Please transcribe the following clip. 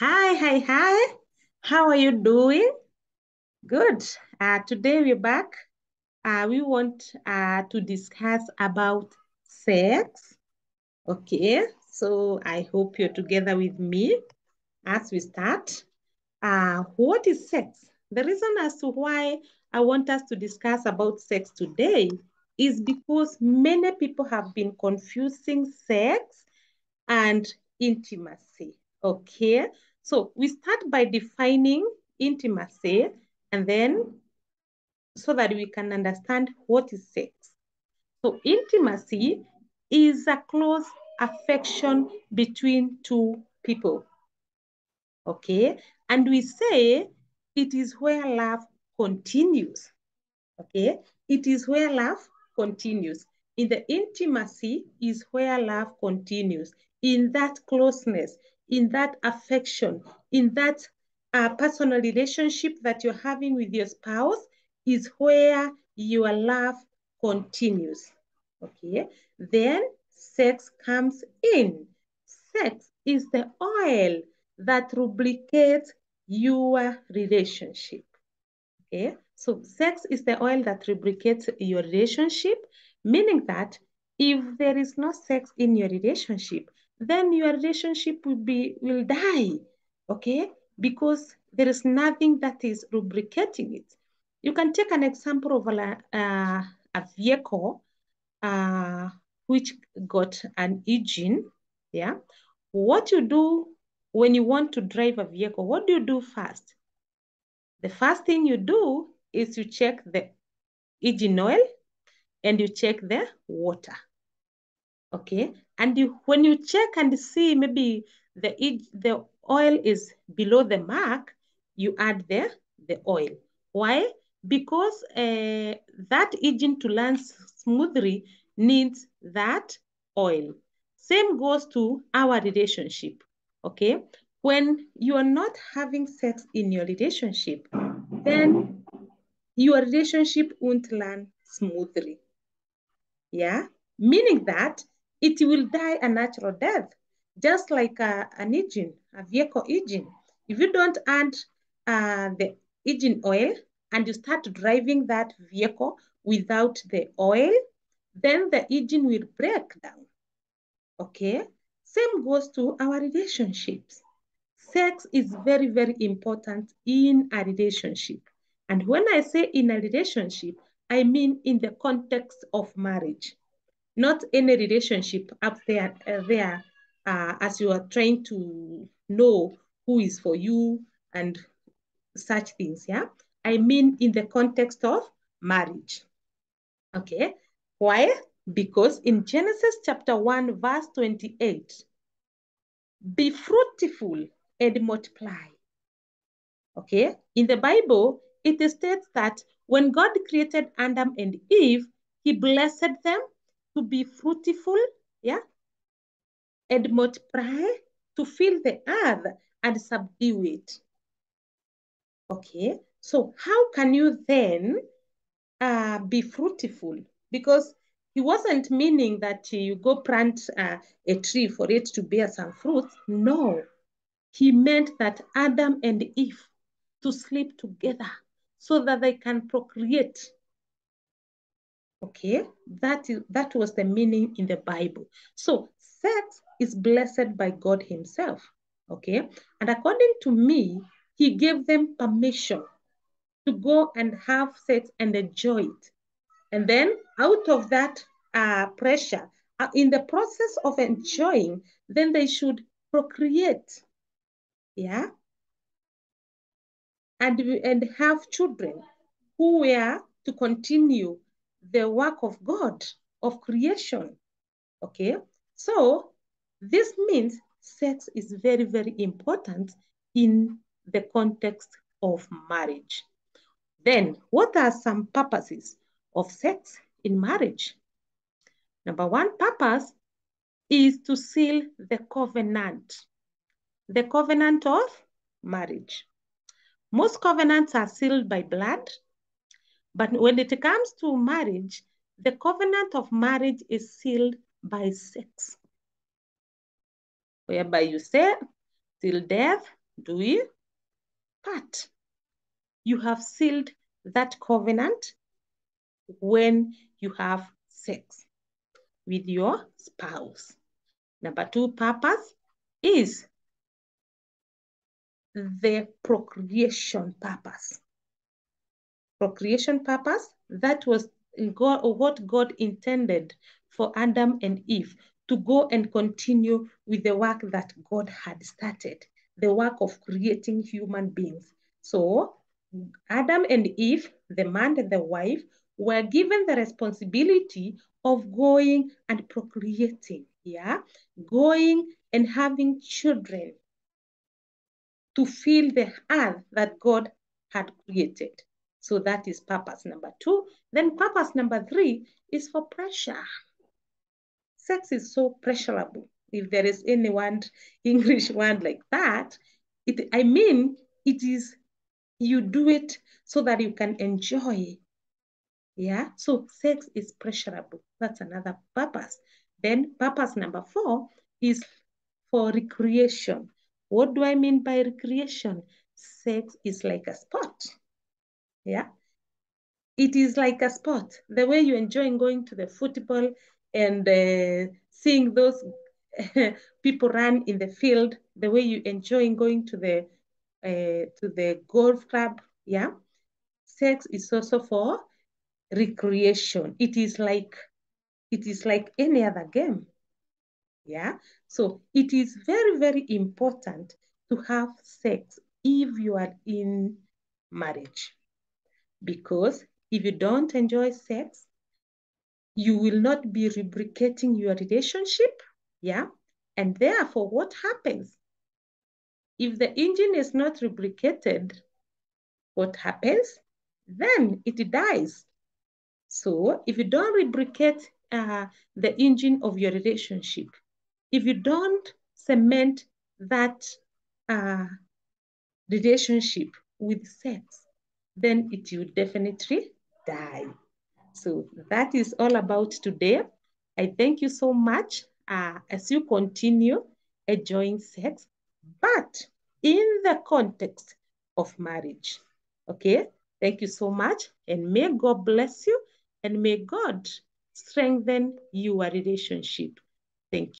Hi. How are you doing? Good. Today we're back. We want to discuss about sex. Okay, so I hope you're together with me as we start. What is sex? The reason as to why I want us to discuss about sex today is because many people have been confusing sex and intimacy. Okay, so we start by defining intimacy and then so that we can understand what is sex. So intimacy is a close affection between two people. Okay, and we say it is where love continues. Okay, it is where love continues. In the intimacy is where love continues. In that closeness, in that affection, in that personal relationship that you're having with your spouse is where your love continues. Okay, then sex comes in. Sex is the oil that lubricates your relationship. Okay, so sex is the oil that lubricates your relationship, meaning that if there is no sex in your relationship, then your relationship will die. Okay, because there is nothing that is lubricating it. You can take an example of a vehicle uh, which got an engine. Yeah, what you do when you want to drive a vehicle, what do you do first? The first thing you do is you check the engine oil and you check the water. Okay. And when you check and see maybe the oil is below the mark, you add the oil. Why? Because that engine to run smoothly needs that oil. Same goes to our relationship. Okay. When you are not having sex in your relationship, then your relationship won't run smoothly. Yeah, meaning that it will die a natural death, just like an engine, a vehicle engine. If you don't add the engine oil and you start driving that vehicle without the oil, then the engine will break down. Okay, same goes to our relationships. Sex is very, very important in a relationship. And when I say in a relationship, I mean in the context of marriage, not any relationship up there as you are trying to know who is for you and such things. Yeah, I mean in the context of marriage. Okay, why? Because in Genesis chapter 1, verse 28, be fruitful and multiply. Okay, in the Bible, it states that when God created Adam and Eve, he blessed them to be fruitful, yeah, and multiply, to fill the earth and subdue it. Okay, so how can you then be fruitful? Because he wasn't meaning that you go plant a tree for it to bear some fruits. No, he meant that Adam and Eve to sleep together so that they can procreate. Okay, that was the meaning in the Bible. So sex is blessed by God himself. Okay, and according to me, he gave them permission to go and have sex and enjoy it. And then out of that pressure, in the process of enjoying, then they should procreate. Yeah, and have children who were to continue the work of God, of creation. Okay, so this means sex is very, very important in the context of marriage. Then, what are some purposes of sex in marriage? Number one purpose is to seal the covenant of marriage. Most covenants are sealed by blood, but when it comes to marriage, the covenant of marriage is sealed by sex, whereby you say, till death Do we? But you have sealed that covenant when you have sex with your spouse. Number two purpose is the procreation purpose. Procreation purpose, that was God, what God intended for Adam and Eve to go and continue with the work that God had started, the work of creating human beings. So Adam and Eve, the man and the wife, were given the responsibility of going and procreating, yeah, going and having children to fill the earth that God had created. So that is purpose number two. Then purpose number three is for pressure. Sex is so pressurable. If there is any one English word like that, it is, you do it so that you can enjoy. Yeah, so sex is pressurable. That's another purpose. Then purpose number four is for recreation. What do I mean by recreation? Sex is like a sport. Yeah, it is like a sport. The way you enjoy going to the football and seeing those people run in the field, the way you enjoy going to the golf club. Yeah, sex is also for recreation. It is like any other game. Yeah. So it is very, very important to have sex if you are in marriage. Because if you don't enjoy sex, you will not be lubricating your relationship. Yeah. And therefore, what happens? If the engine is not lubricated, what happens? Then it dies. So if you don't lubricate the engine of your relationship, if you don't cement that uh, relationship with sex, then it will definitely die. So that is all about today. I thank you so much as you continue enjoying sex, but in the context of marriage. Okay, thank you so much, and may God bless you, and may God strengthen your relationship. Thank you.